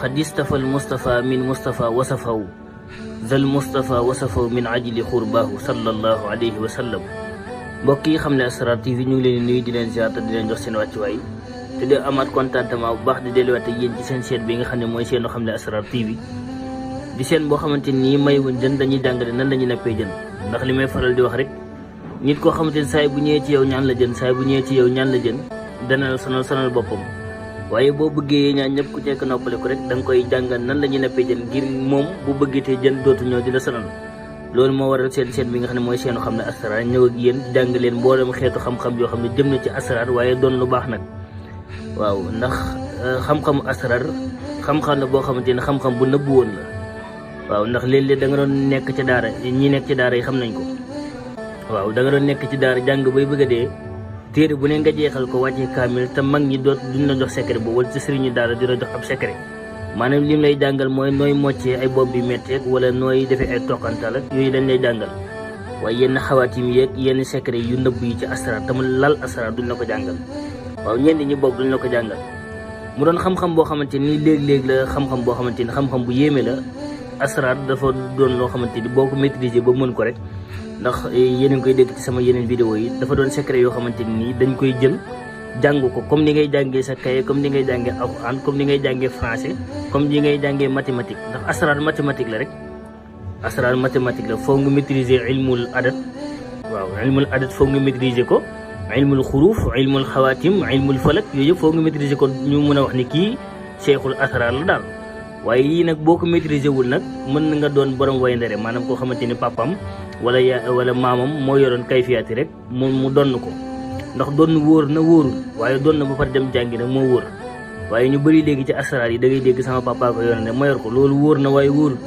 xad istafa al mustafa min mustafa wasafaw zal mustafa wasafaw min ajli xurbaahu sallallahu alayhi wa sallam. mbokk yi xam ne Asrar TV ñu ngi leen di nuyu di leen ziar te di leen jox seen wàccuwaay te di amaat contentement bu baax di delluwaat ak yéen ci seen chaîne bi nga xam ne mooy seenu xam ne Asrar TV di seen boo xamante nii may wuñ jën dañuy jàngale nan la ñuy nappee jën. ndax li may faral di wax rek nit koo xamante ni saay bu ñëwee ci yow ñaan la jën saay bu ñëwee ci yow ñaan la jën dana la sonal boppam. waaye boo bëggee ñaan ñëpp ku nekk noppale ko rek da nga koy jàngal nan la ñuy nappee jën ngir moom bu bëggatee jën dootu ñëw di la sonal. loolu moo waral seen bi nga xam ne mooy seenu xam ne Asrar ñëw ak yéen jàng leen mboolem xeetu xam-xam yoo xam ne jëm na ci Asrar waaye doon lu baax nag. waaw ndax xam-xamu Asrar xam-xam la boo xamante ne xam-xam bu nëbbu woon la. waaw ndax léeg-léeg da nga doon nekk ci daara ñi nekk ci daara yi xam nañ ko. waaw da nga doon nekk ci daara jàng bay bëgg a dee téere bu ne nga jeexal ko wàccee kaamil te mag ñi duñ la jox secret boobu wala ci sëriñu daara di la jox ab secret. maanaam lim lay jàngal mooy nooy moccee ay bopp bi métteeg wala nooy defee ay toqantal ak yooyu dañ lay jàngal. waaye yenn xawaatim yeeg yenn secret yu nëbb yi ci Asrar te mu lal Asrar duñ la ko jàngal. waaw ñenn ñi bokk duñ la ko jàngal mu doon xam-xam boo xamante ni léeg-léeg la xam-xam boo xamante ni xam-xam bu yéeme la. Asrar dafa doon loo xamante ni boo ko maîtriser ba mën ko rek ndax yéen a ngi koy dégg ci sama yeneen vidéo yi dafa doon secret yoo xamante ni dañ koy jël jàng ko comme ni ngay jàngee sa cahier comme ni ngay jàngee alxuraan comme ni ngay jàngee français comme ni ngay jàngee mathématique ndax Asrar mathématique la rek. Asrar mathématique la foog nga maîtriser ilmul adat. waaw ilmul adat foog nga maîtriser ko ilmul xuruuf ilmul xawaatim ilmul falak yooyu yëpp foog nga maîtriser ko ñu mën a wax ni kii cheikhul Asrar la daal. waaye yii nag boo ko maîtriser wul nag mën na nga doon borom way ndere maanaam koo xamante ni papam wala maamam moo yoroon kayfiyaati rek mu donn ko ndax doon wóor na wóorul waaye doon na ba pare dem jàngi nag moo wóor. waaye ñu bëri léegi ci Asrar yi da ngay dégg sama papa ko yoroon ne ma yor ko loolu wóor na waaye wóorul.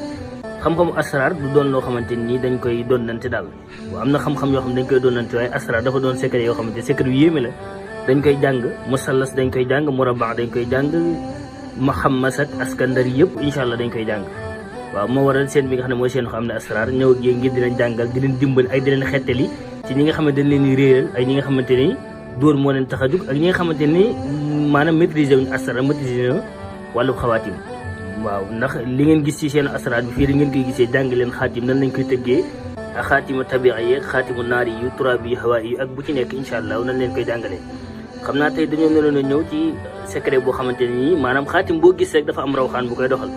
xam-xamu Asrar du doon loo xamante ni dañ koy donnante daal. waaw am na xam-xam yoo xam ne dañ koy donnante waaye Asrar dafa doon secret yoo xamante secret yu yéeme la. dañ koy jàng musallas dañ koy jàng murabba dañ koy jàng Muhammas ak Askandar yëpp incha allah dañ koy jàng. waaw moo waral seen bi nga xam ne mooy seen xam ne Asrar ñëw ak yéen ngir di leen jàngal di leen dimbali ay di leen xettali ci ñi nga xamante ne dañ leen di réeral ay ñi nga xamante ni dóor moo leen tax a jug ak ñi nga xamante ni maanaam maîtriser wuñu Asrar maîtriser na wàllu xawaatim. waaw ndax li ngeen gis ci seen Asrar bi fii da ngeen koy gisee jàng leen xaatim nan lañ koy tëggee ak xaatimu tabi'a yeeg xaatimu naari yu turaabi yu hawaa yu ak bu ci nekk incha allah nan leen koy jàngalee. xam naa tey dañoo naroon a ñëw ci secret boo xamante ne nii maanaam xaatim boo gis rek dafa am rawxaan bu koy doxal.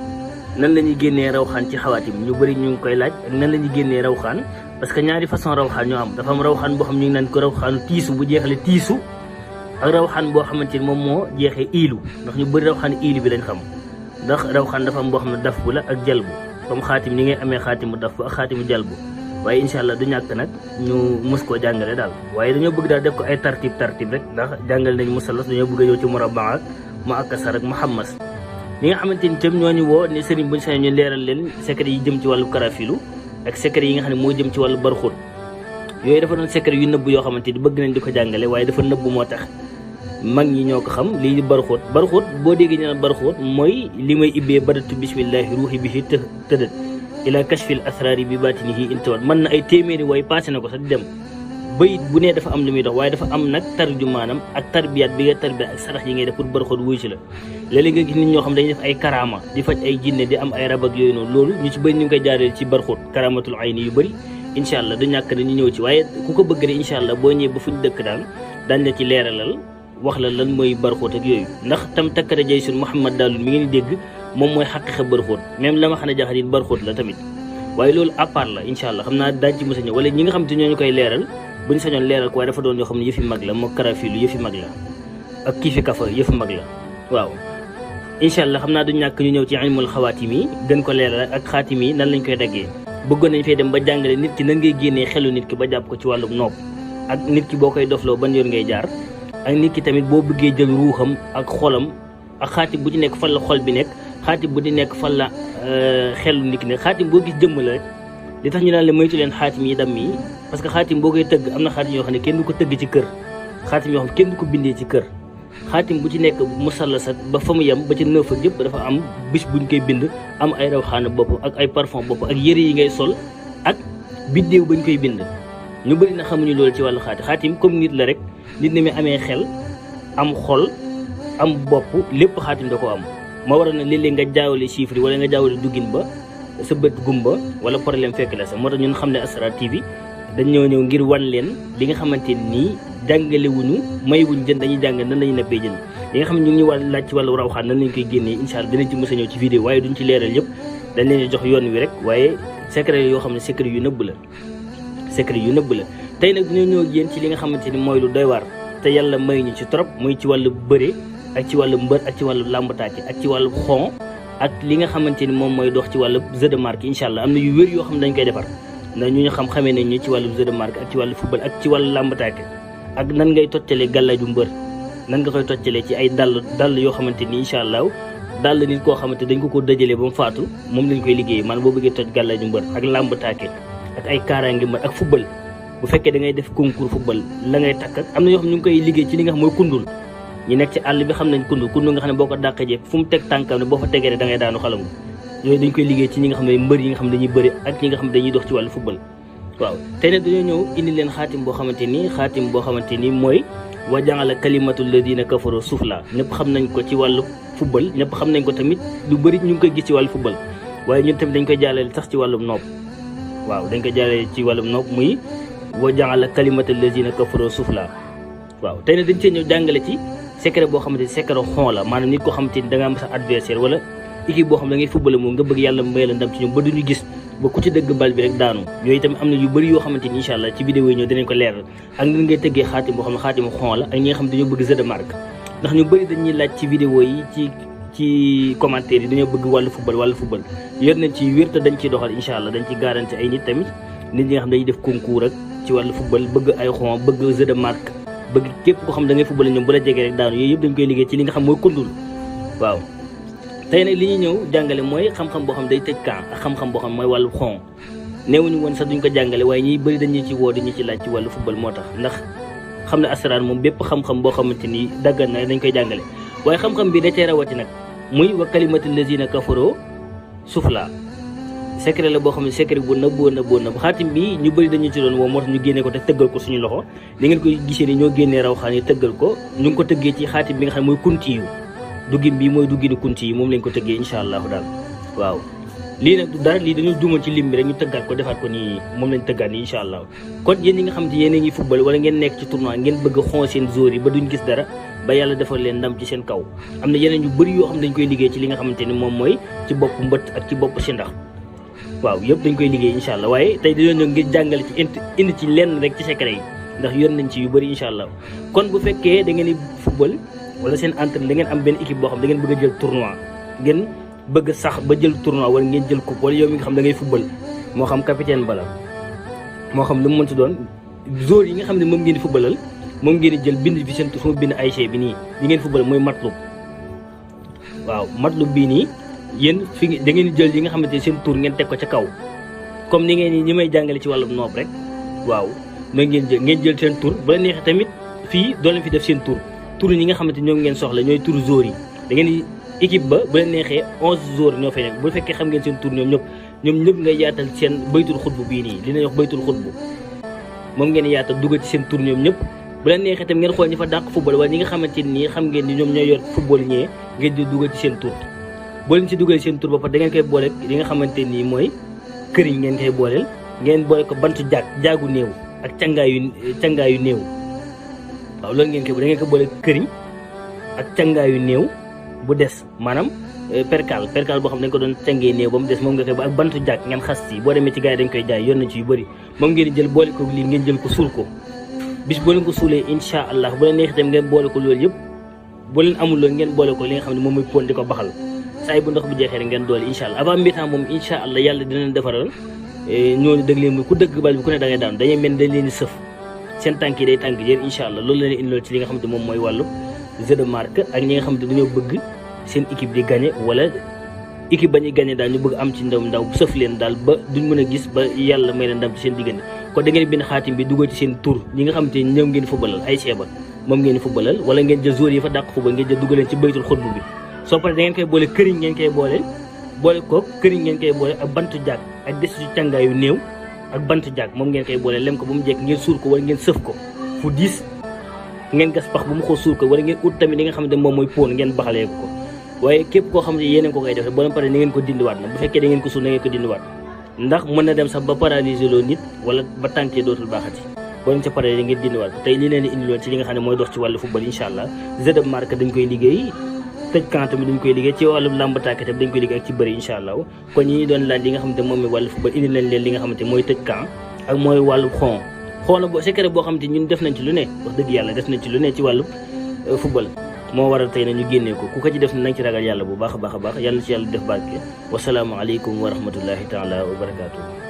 nan la ñuy génnee rawxaan ci xawaatim ñu bëri ñu ngi koy laaj ak nan la ñuy génnee rawxaan parce que ñaari façon rawxaan ñoo am dafa am rawxaan boo xam ñu ngi naan ko rawxaanu tiisu bu jeexale tiisu ak rawxaan boo xamante ni moom moo jeexee iilu ndax ñu bëri rawxaan iilu bi lañ xam ndax rawxaan dafa am boo xam ne daf bu la ak jalbu comme xaatim ni ngay amee xaatimu daf bu ak xaatimu jalbu waaye incha allah du ñàkk nag ñu mës koo jàngale daal. waaye dañoo bëgg daal def ko ay tartib rek ndax jàngale nañ musallas dañoo bëgg a ñëw ci murabba ak mu akasar ak muhammas ñi nga xamante ni tam ñooñu woo ne sëriñ buñu sañ ñu leeral leen secret yi jëm ci wàllu karafilu ak secret yi nga xam ne moo jëm ci wàllu barxóot yooyu dafa doon secret yu nëbb yoo xamante ni bëgg nañ di ko jàngale waaye dafa nëbb moo tax mag ñi ñoo ko xam lii barxóot boo déggee ñu naan barxóot mooy li may ibbee badatu bismillahi ruuxi bihi tëdët ila kashfil asrari bi batinihi intawat mën na ay téeméeri way passé na ko sax di dem bayit bu ne dafa am lu muy dox waaye dafa am nag tarjumaanam ak tarbiyaat bi nga tarbiyaat ak sarax yi ngay def pour barxóot wuy si la. léeg-léeg nga gis nit ñoo xam dañuy def ay karaama di faj ay jinne di am ay rab ak yooyu noonu loolu ñu ci bëri ñu ngi koy jaareel ci barxóot karamatul ayni yu bëri incha allah du ñàkk dañu ñëw ci waaye ku ko bëgg rek incha allah boo ñëwee ba fu ñu dëkk daal dañ la ci leeralal wax la lan mooy barxóot ak yooyu ndax tam takkara jay sun Mouhamad Daloul mi ngeen di dégg moom mooy xaqiqa barxóot même la ma xam ne jaxat it barxóot la tamit waaye loolu à part la incha allah xam naa daañ ci mos a ñëw wala ñi nga xam te ñooñu koy leeral bu ñu sañoon leeral ko waaye dafa doon yoo xam ne yëfi mag la moo karafilu yëfi mag la ak kiifi kafa yëfi mag la waaw incha allah xam naa du ñàkk ñu ñëw ci ilmul xawaatim yi gën ko leeral ak xaatim yi nan lañ koy daggee bëggoon nañ fee dem ba jàngale nit ki nan ngay génnee xelu nit ki ba jàpp ko ci wàllum nopp ak nit ki boo koy dofloo ban yoon ngay jaar ak nit ki tamit boo bëggee jël ruuxam ak xolam ak xaatim bu ci nekk fan la xol bi nekk xaatim bu di nekk fan la xelu nit ki nekk xaatim boo gis jëmm la rek li tax ñu naan la moytu leen xaatim yi dam yi parce que xaatim boo koy tëgg am na xaatim yoo xam ne kenn du ko tëgg ci kër xaatim yoo xam ne kenn du ko bindee ci kër xaatim bu ci nekk musallasat ba fa mu yem ba ci neuf ak yëpp dafa am bis buñ koy bind am ay rawxaana bopp ak ay parfum bopp ak yëre yi ngay sol ak biddéew bañ koy bind ñu bëri na xamuñu loolu ci wàllu xaatim comme nit la rek nit ni muy amee xel am xol am bopp lépp xaatim da ko am ma waral na léeg-léeg nga jaawale chiffre yi wala nga jaawale duggin ba sa bët gumba wala problème fekk la sax moo tax ñun xam ne Asrar TV dañ ñëw ngir wan leen li nga xamante nii jàngale wuñu may wuñ jën dañuy jàng nan lañu nappee jën yi nga xam ne ñu ngi ñu laaj ci wàllu rawxaan nan lañ koy génnee incha allah dinañ ci mës a ñëw ci vidéo waaye duñ ci leeral yëpp dañ leen jox yoon wi rek waaye secret yoo xam ne secret yu nëbb la tey nag dina ñëw yéen ci li nga xamante ni mooy lu doy waar te yàlla may ñu ci trop muy ci wàllu bëre ak ci wàllu mbër ak ci wàllu làmbataake ak ci wàllu xon ak li nga xamante ni moom mooy dox ci wàllu jeu de marque incha allah am na yu wér yoo xam ne dañ koy defar ndax ñu xamee nañ ñu ci wàllu jeu de marque ak ci wàllu football ak ci wàllu làmbataake ak nan ngay toccalee gàllaaju mbër nan nga koy toccalee ci ay dàll yoo xamante ni incha allah dàll nit koo xamante dañ ko dajalee ba mu faatu moom lañ koy liggéey maanaam boo bëggee toj gàllaaju mbër ak làmbataake ak ay kaaraange mbër ak football bu fekkee da ngay def concours football la ngay takk ak am na yoo xam ñu ngi koy liggéey ci li nga xam mooy kundul ñi nekk ci àll bi xam nañ kundul nga xam ne boo ko dàqee jee fu mu teg tànkam ne boo fa tegee da ngay daanu xalangu yooyu dañ koy liggéey ci ñi nga xam ne mbër yi nga xam ne dañuy bëri ak ñi nga xam ne dañuy dox ci wàllu football waaw tey nag dañoo ñëw indi leen xaatim boo xamante ni mooy wa ja'ala kalimatul ladina kafaru sufla ñëpp xam nañ ko ci wàllu football ñëpp xam nañ ko tamit lu bëri ñu ngi koy gis ci wàllu football waaye ñun tamit dañ koy jàllale sax ci wàllum nopp waaw dañ koy jàllale ci wàllum nopp muy wa ja'ala kalimatul ladina kafaru sufla waaw tey nag dañ cee ñëw jàngale ci secret boo xamante ni secret xon la maanaam nit koo xamante ni da nga am sa adversaire wala équipe boo xam ne da ngay football moom nga bëgg yàlla may la ndam ci ñoom ba duñu gis ba ku ci dëgg bal bi rek daanu yooyu tamit am na yu bëri yoo xamante ni incha allah ci vidéo yi ñëw dinañ ko leeral ak nan ngay tëggee xaatim boo xam ne xaatimu xon la ak ñi nga xam ne dañoo bëgg jeu de marque ndax ñu bëri dañuy laaj ci vidéo yi ci commentaire yi dañoo bëgg wàllu football yor nañ ci wér te dañ ciy doxal incha allah dañ ci garanti ay nit tamit nit ñi nga xam dañuy def concours ak ci wàllu football bëgg ay xon bëgg jeu de marque bëgg képp koo xam da ngay football ñoom bu la jegee rek daanu yooyu yëpp dañ koy liggéey ci li nga xam mooy kundul waaw tey nag li ñuy ñëw jàngale mooy xam-xam boo xam day tëj kan ak xam-xam boo xam mooy wàllu xon neewuñu woon sax duñ ko jàngale waaye ñiy bëri dañu ci woo dañu ci laaj ci wàllu football moo tax ndax xam ne Asrar moom bépp xam-xam boo xamante ni daggan na dañ koy jàngale waaye xam-xam bi da cee rawati nag muy wa kalimatul lazina kafaroo sufla secret la boo xam ne secret bu nëbb xaatim bi ñu bëri dañu ci doon woo moo tax ñu génnee ko te tëggal ko suñu loxo li ngeen koy gisee ni ñoo génnee raw xaan yi tëggal ko ñu ngi ko tëggee ci xaatim bi nga xam ne mooy kunti yu duggin bi mooy dugginu kunti yi moom lañ ko tëggee incha allahu daal waaw lii nag du dara lii dañu juumal ci lim bi rek ñu tëggaat ko defaat ko nii moom lañ tëggaat nii incha allah kon yéen ñi nga xam te yéen a ngi football wala ngeen nekk ci tournoi ngeen bëgg a xon seen joueurs yi ba duñ gis dara ba yàlla defal leen ndam ci seen kaw am na yeneen yu bëri yoo xam dañ koy liggéey ci li nga xamante ni moom mooy ci bopp mbët ak ci bopp si ndax waaw yëpp dañ koy liggéey incha allah waaye tey dañoo ñëw ngir jàngale ci indi ci lenn rek ci secret yi ndax yor nañ ci yu bëri incha allah kon bu fekkee da ngeen di football wala seen entraîne da ngeen am benn équipe boo xam da ngeen bëgg a jël tournoi ngeen bëgg sax ba jël tournoi wala ngeen jël coupe wala yow mi nga xam da ngay football moo xam capitaine bala moo xam lu mu mënti doon joueurs yi nga xam ne moom ngeen di footballal moom ngeen di jël bind fi seen tur bind AIC bi nii li ngeen football mooy matlub waaw matlub bii nii yéen fi da ngeen di jël yi nga xamante ne seen tur ngeen teg ko ca kaw comme ni ngeen ñi may jàngale ci wàllum noob rek waaw mooy ngeen jël seen tur bu la neexee tamit fii doo leen fi def seen tur ñi nga xamante ñoom ngeen soxla ñooy tur joueurs yi da ngeen di équipe ba bu la neexee 11 joueurs ñoo fay nekk bu fekkee xam ngeen seen tur ñoom ñëpp ngay yaatal seen baytul xutbu bii nii li ñuy wax baytul xutbu moom ngeen yaatal dugal ci seen tur ñoom ñëpp bu la neexee tam ngeen xool ñi fa dàq football wala ñi nga xamante nii xam ngeen ni ñoom ñooy yor football ñee ngeen di dugal ci seen tur boo leen ci dugal seen tur ba pare da ngeen koy boole li nga xamante nii mooy këriñ ngeen koy booleel ngeen boole ko bantu jaagu néew ak cangaayu néew waaw loolu ngeen koy da ngeen ko boole këriñ ak cangaayu néew bu des maanaam percal boo xam ne dañ ko doon cangee néew ba mu des moom nga koy ba ak bantu jaag ngeen xas ci boo demee ci gars yi dañ koy jaay yoon na ci yu bëri moom ngeen jël boole ko lii ngeen jël ko suul ko bis boo leen ko suulee incha allah bu la neex itam ngeen boole ko loolu yëpp boo leen amul loolu ngeen boole ko li nga xam ne moom mooy pon di ko baxal saa bu ndox bu jeexee rek ngeen doole incha allah avant mi-temps moom incha allah yàlla dina leen defaral ñooñu dëgg leen muy ku dëgg bal bi ku ne da ngay daanu dañuy mel dañ leen di sëf seen tànk yi day tànk jër incha allah loolu la leen indi loolu ci li nga xam ne moom mooy wàllu jeu de marque ak ñi nga xam ne dañoo bëgg seen équipe di gagné wala équipe ba ñuy gagné daal ñu bëgg am ci ndaw sëf leen daal ba duñ mën a gis ba yàlla may leen ndam ci seen diggante kon da ngeen bind xaatim bi dugal ci seen tur ñi nga xamante ni ñoom ngeen footballal ay seeba moom ngeen footballal wala ngeen jël joueurs yi fa dàq football ngeen jël dugal leen ci baytul xutbu bi soo paree da ngeen koy boole këriñ ngeen koy boole kook këriñ ngeen koy boole ak bantu jaag ak des ci càngaayu néew ak bantu jaag moom ngeen koy boole lem ko ba mu jekk ngeen suul ko wala ngeen sëf ko fu diis ngeen gas pax bu mu xoo suul ko wala ngeen ut tamit li nga xamante moom mooy pon ngeen baxalee ko waaye képp koo xam ne yéen ko koy def boo leen pare ni ngeen ko dindiwaat nag bu fekkee da ngeen ko suul na ngeen ko dindiwaat ndax mën na dem sax ba paralyser loo nit wala ba tànkee dootul baaxati boo leen ca paree da ngeen dindiwaat tey li leen di indiloon ci li nga xam ne mooy dox ci wàllu football incha allah jeu de marque dañ koy liggéey tëj camp tamit dañ koy liggéey ci wàllu làmb tàkk tamit dañ koy liggéey ak ci bëri incha allah kon ñi doon laaj li nga xamante moom mi wàllu football indi leen leen li nga xamante mooy tëj camp ak mooy wàllu xon boo secret boo xamante ñun def nañ ci lu ne wax dëgg yàlla def nañ ci lu ne ci wàllu football moo waral tey na ñu génnee ko ku ko ci def na nga ci ragal yàlla bu baax a baax a baax yàlla na ci yàlla def barke wasalaamu aleykum wa rahmatullahi taala wa barakaatu